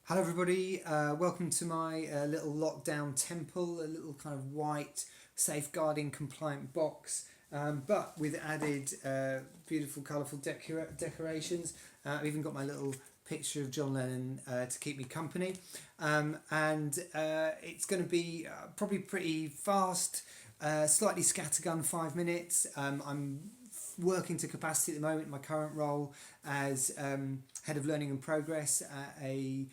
Hello everybody, welcome to my little lockdown temple, a little kind of white safeguarding compliant box, but with added beautiful colourful decorations. I've even got my little picture of John Lennon to keep me company, and it's going to be probably pretty fast, slightly scattergun, 5 minutes. I'm working to capacity at the moment in my current role as head of learning and progress at a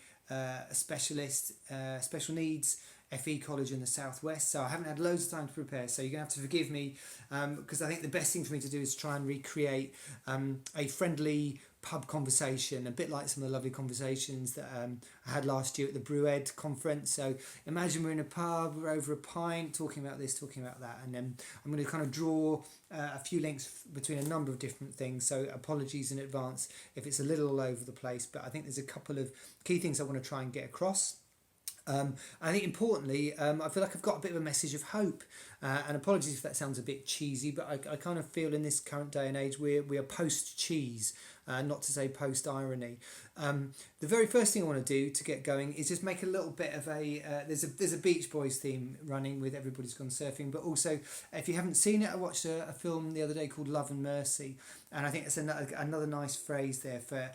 specialist special needs FE college in the southwest, so I haven't had loads of time to prepare, so you're going to have to forgive me because I think the best thing for me to do is try and recreate a friendly pub conversation, a bit like some of the lovely conversations that I had last year at the Brewed conference. So imagine we're in a pub, we're over a pint, talking about this, talking about that, and then I'm going to kind of draw a few links between a number of different things, so apologies in advance if it's a little all over the place, but I think there's a couple of key things I want to try and get across. I think importantly, I feel like I've got a bit of a message of hope, and apologies if that sounds a bit cheesy, but I kind of feel in this current day and age we are post cheese, not to say post irony. The very first thing I want to do to get going is just make a little bit of there's a Beach Boys theme running with Everybody's Gone Surfing, but also if you haven't seen it, I watched a film the other day called Love and Mercy, and I think it's another nice phrase there for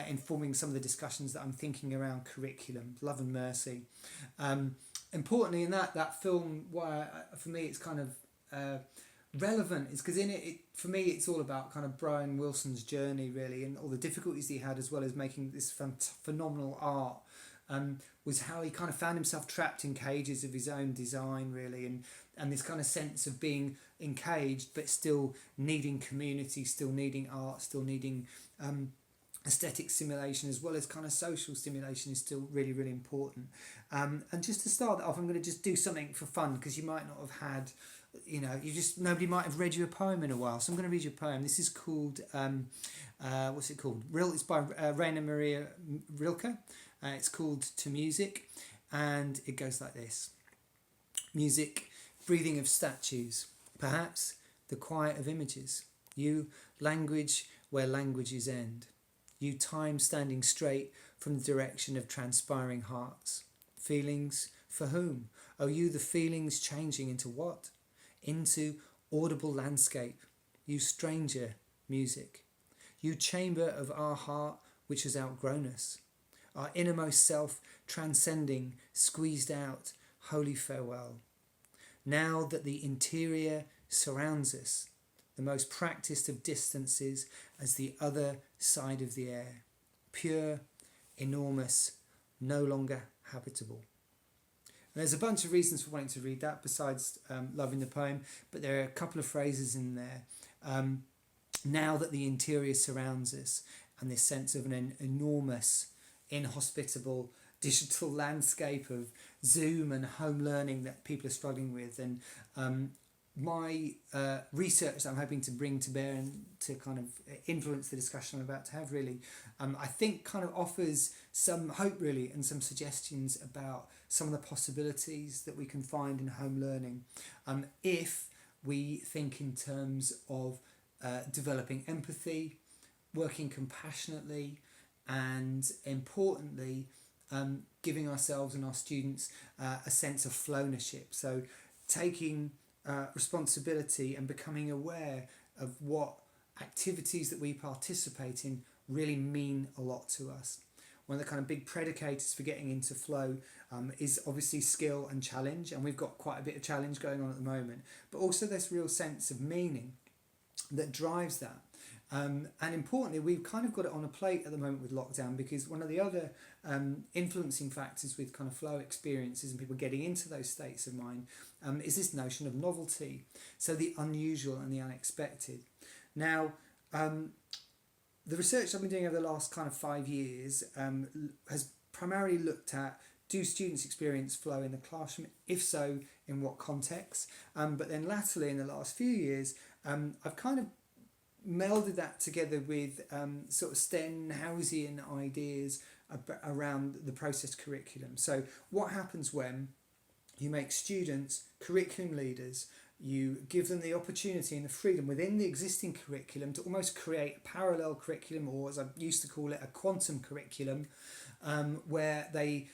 informing some of the discussions that I'm thinking around curriculum. Love and Mercy. Importantly, in that film, why for me it's kind of relevant is because in it, for me, it's all about kind of Brian Wilson's journey, really, and all the difficulties he had, as well as making this phenomenal art. Was how he kind of found himself trapped in cages of his own design, really, and this kind of sense of being encaged but still needing community, still needing art, still needing aesthetic stimulation, as well as kind of social stimulation, is still really, really important. And just to start off, I'm going to just do something for fun, because you might not have had, nobody might have read you a poem in a while, so I'm going to read you a poem. This is called what's it called? It's by Rainer Maria Rilke. It's called To Music, and it goes like this. Music, breathing of statues, perhaps the quiet of images. You, language where languages end. You, time standing straight from the direction of transpiring hearts. Feelings, for whom? Oh, you, the feelings changing into what? Into audible landscape. You, stranger, music. You, chamber of our heart which has outgrown us. Our innermost self transcending, squeezed out, holy farewell. Now that the interior surrounds us, the most practiced of distances as the other side of the air, pure, enormous, no longer habitable. And there's a bunch of reasons for wanting to read that besides loving the poem, but there are a couple of phrases in there. Now that the interior surrounds us, and this sense of an enormous, inhospitable digital landscape of Zoom and home learning that people are struggling with, and my research that I'm hoping to bring to bear and to kind of influence the discussion I'm about to have, really, I think kind of offers some hope, really, and some suggestions about some of the possibilities that we can find in home learning if we think in terms of developing empathy, working compassionately, and importantly, giving ourselves and our students a sense of flownership. So taking responsibility and becoming aware of what activities that we participate in really mean a lot to us. One of the kind of big predicators for getting into flow is obviously skill and challenge, and we've got quite a bit of challenge going on at the moment, but also this real sense of meaning that drives that. And importantly, we've kind of got it on a plate at the moment with lockdown, because one of the other influencing factors with kind of flow experiences and people getting into those states of mind is this notion of novelty, so the unusual and the unexpected. Now, the research I've been doing over the last kind of 5 years has primarily looked at, do students experience flow in the classroom? If so, in what context? But then latterly, in the last few years, I've kind of melded that together with sort of Stenhousian ideas around the process curriculum. So what happens when you make students curriculum leaders you give them the opportunity and the freedom within the existing curriculum to almost create a parallel curriculum, or as I used to call it, a quantum curriculum, where they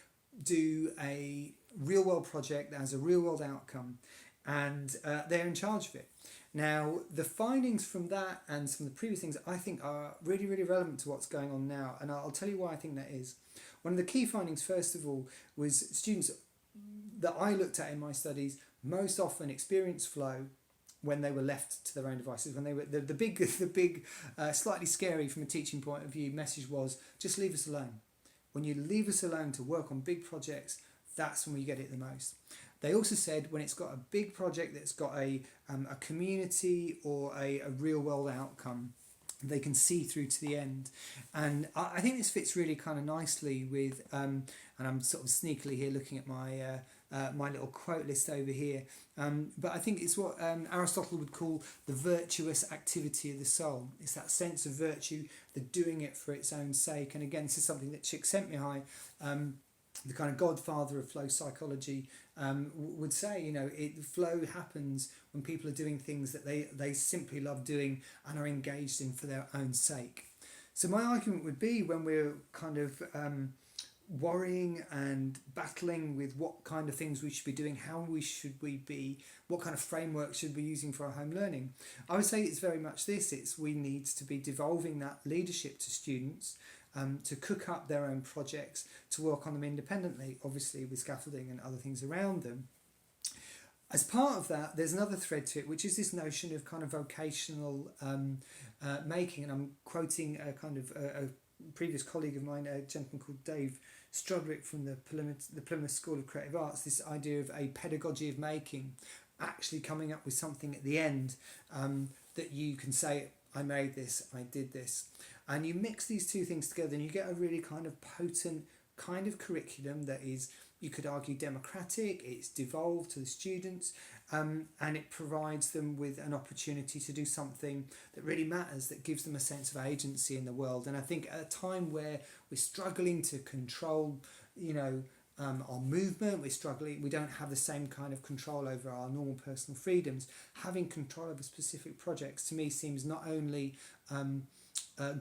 do a real world project that has a real world outcome, and they're in charge of it. Now, the findings from that and some of the previous things I think are really, really relevant to what's going on now, and I'll tell you why I think that is. One of the key findings, first of all, was students that I looked at in my studies most often experienced flow when they were left to their own devices. When they were the big, slightly scary from a teaching point of view message was, just leave us alone. When you leave us alone to work on big projects, that's when we get it the most. They also said when it's got a big project that's got a community or a real world outcome, they can see through to the end. And I think this fits really kind of nicely with, and I'm sort of sneakily here looking at my my little quote list over here, but I think it's what Aristotle would call the virtuous activity of the soul. It's that sense of virtue, the doing it for its own sake. And again, this is something that Csikszentmihalyi, the kind of godfather of flow psychology, would say, you know, flow happens when people are doing things that they simply love doing and are engaged in for their own sake. So my argument would be, when we're kind of worrying and battling with what kind of things we should be doing, should we be, what kind of framework should we be using for our home learning, I would say it's very much this. We need to be devolving that leadership to students, to cook up their own projects, to work on them independently, obviously with scaffolding and other things around them. As part of that, there's another thread to it, which is this notion of kind of vocational making. And I'm quoting a previous colleague of mine, a gentleman called Dave Strodwick from the Plymouth School of Creative Arts, this idea of a pedagogy of making, actually coming up with something at the end that you can say, I made this, I did this. And you mix these two things together and you get a really kind of potent kind of curriculum that is, you could argue, democratic, it's devolved to the students, and it provides them with an opportunity to do something that really matters, that gives them a sense of agency in the world. And I think at a time where we're struggling to control, our movement, we don't have the same kind of control over our normal personal freedoms, having control over specific projects to me seems not only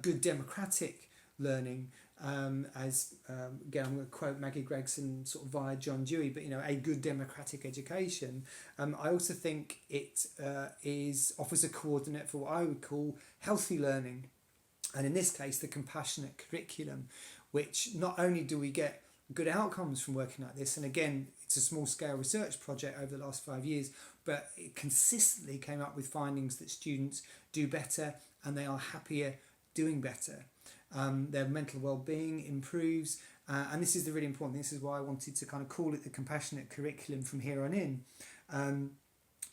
good democratic learning, again I'm going to quote Maggie Gregson sort of via John Dewey, but a good democratic education. I also think it offers a coordinate for what I would call healthy learning, and in this case the compassionate curriculum, which not only do we get good outcomes from working like this, and again it's a small scale research project over the last 5 years, but it consistently came up with findings that students do better and they are happier doing better. Their mental well-being improves, and this is the really important thing. This is why I wanted to kind of call it the compassionate curriculum from here on in,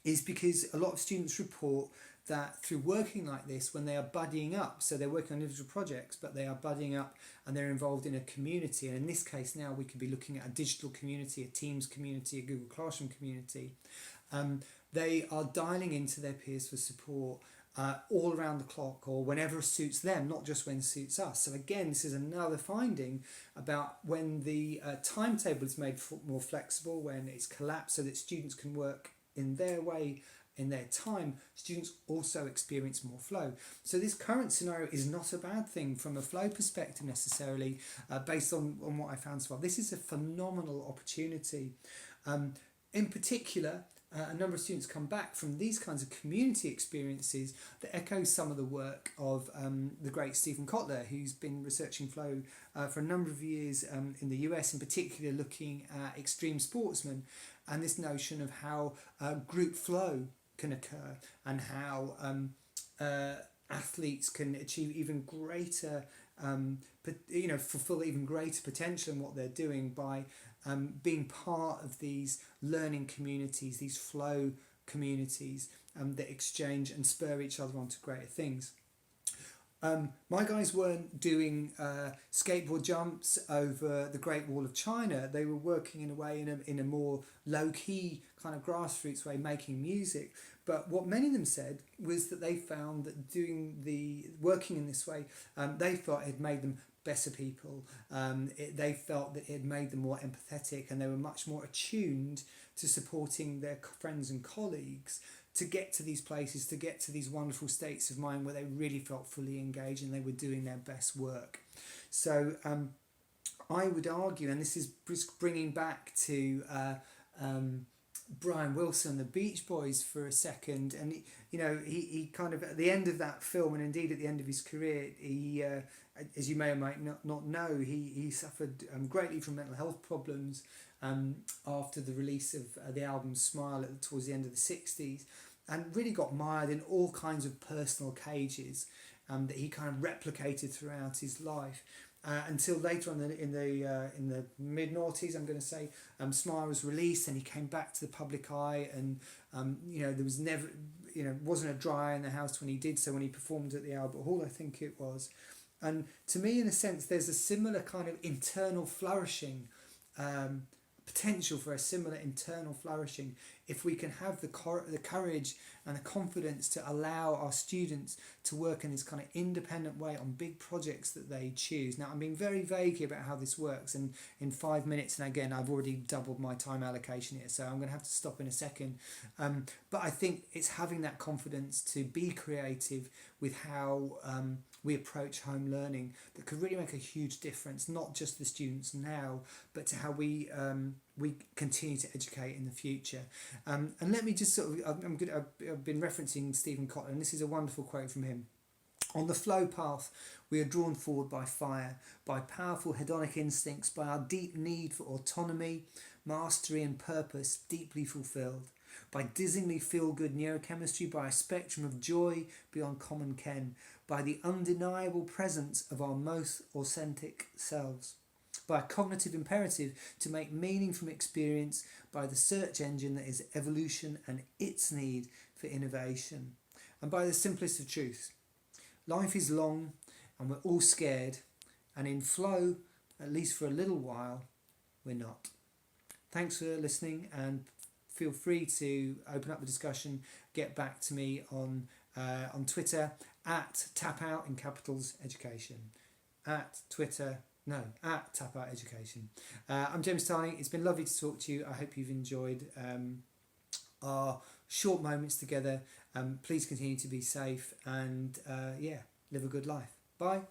is because a lot of students report that through working like this, when they are buddying up, so they're working on individual projects, but they are buddying up and they're involved in a community, and in this case now we could be looking at a digital community, a Teams community, a Google Classroom community, they are dialing into their peers for support all around the clock or whenever suits them, not just when suits us. So again, this is another finding about when the timetable is made more flexible, when it's collapsed so that students can work in their way, in their time, students also experience more flow. So this current scenario is not a bad thing from a flow perspective necessarily, based on what I found so far. This is a phenomenal opportunity. In particular, a number of students come back from these kinds of community experiences that echo some of the work of the great Stephen Kotler, who's been researching flow for a number of years in the US, in particular looking at extreme sportsmen, and this notion of how group flow can occur and how athletes can achieve even greater, fulfill even greater potential in what they're doing by being part of these learning communities, these flow communities that exchange and spur each other on to greater things. My guys weren't doing skateboard jumps over the Great Wall of China. They were working in a way, in a more low-key kind of grassroots way, making music. But what many of them said was that they found that working in this way, they thought it had made them better people. They felt that it had made them more empathetic, and they were much more attuned to supporting their friends and colleagues to get to these places, to get to these wonderful states of mind where they really felt fully engaged and they were doing their best work. So I would argue, and this is bringing back to Brian Wilson, the Beach Boys, for a second, and he kind of, at the end of that film, and indeed at the end of his career, he as you may or may not know, he suffered greatly from mental health problems after the release of the album Smile towards the end of the 60s, and really got mired in all kinds of personal cages that he kind of replicated throughout his life. Until later on in the mid noughties, I'm going to say, Smile was released and he came back to the public eye, and there was never, wasn't a dry eye in the house when he did so, when he performed at the Albert Hall, I think it was. And to me, in a sense, there's a similar kind of internal flourishing, potential for a similar internal flourishing, if we can have the courage and the confidence to allow our students to work in this kind of independent way on big projects that they choose. Now, I'm being very vague here about how this works, and in 5 minutes, and again, I've already doubled my time allocation here, so I'm going to have to stop in a second. But I think it's having that confidence to be creative with how we approach home learning that could really make a huge difference, not just the students now, but to how we continue to educate in the future. And let me just sort of, I've been referencing Stephen Kotler, and this is a wonderful quote from him. On the flow path, we are drawn forward by fire, by powerful hedonic instincts, by our deep need for autonomy, mastery and purpose deeply fulfilled, by dizzyingly feel-good neurochemistry, by a spectrum of joy beyond common ken, by the undeniable presence of our most authentic selves, by a cognitive imperative to make meaning from experience, by the search engine that is evolution and its need for innovation, and by the simplest of truths. Life is long and we're all scared, and in flow, at least for a little while, we're not. Thanks for listening, and feel free to open up the discussion, get back to me on Twitter at tapout in capitals education, at tapout education. I'm James Tarling. It's been lovely to talk to you. I hope you've enjoyed our short moments together. Please continue to be safe and live a good life. Bye.